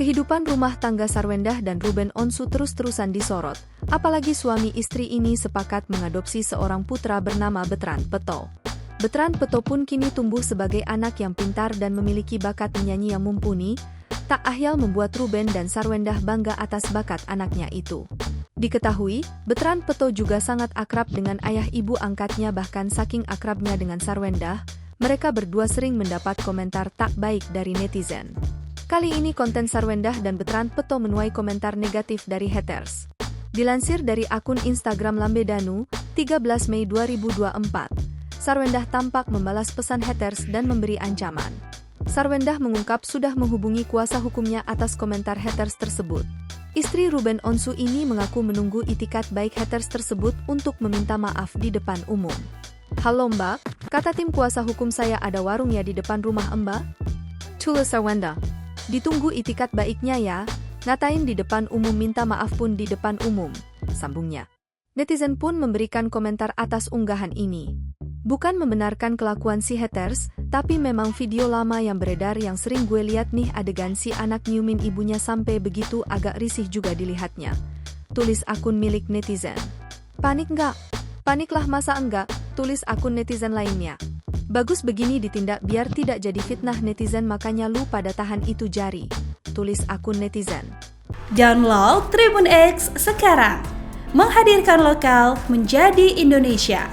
Kehidupan rumah tangga Sarwendah dan Ruben Onsu terus-terusan disorot, apalagi suami istri ini sepakat mengadopsi seorang putra bernama Betran Peto. Betran Peto pun kini tumbuh sebagai anak yang pintar dan memiliki bakat menyanyi yang mumpuni. Tak ahyal membuat Ruben dan Sarwendah bangga atas bakat anaknya itu. Diketahui, Betran Peto juga sangat akrab dengan ayah ibu angkatnya, bahkan saking akrabnya dengan Sarwendah, mereka berdua sering mendapat komentar tak baik dari netizen. Kali ini konten Sarwendah dan Betran Peto menuai komentar negatif dari haters. Dilansir dari akun Instagram Lambedanu, 13 Mei 2024, Sarwendah tampak membalas pesan haters dan memberi ancaman. Sarwendah mengungkap sudah menghubungi kuasa hukumnya atas komentar haters tersebut. Istri Ruben Onsu ini mengaku menunggu itikat baik haters tersebut untuk meminta maaf di depan umum. "Halo Mbak, kata tim kuasa hukum saya ada warung ya di depan rumah Mbak?" Tulis Sarwendah. "Ditunggu itikat baiknya ya, ngatain di depan umum, minta maaf pun di depan umum," sambungnya. Netizen pun memberikan komentar atas unggahan ini. "Bukan membenarkan kelakuan si haters, tapi memang video lama yang beredar yang sering gue lihat nih, adegan si anak nyiumin ibunya sampai begitu, agak risih juga dilihatnya," tulis akun milik netizen. "Panik nggak? Paniklah masa enggak," tulis akun netizen lainnya. "Bagus begini ditindak biar tidak jadi fitnah netizen, makanya lu pada tahan itu jari," tulis akun netizen. Download Tribun X sekarang, menghadirkan lokal menjadi Indonesia.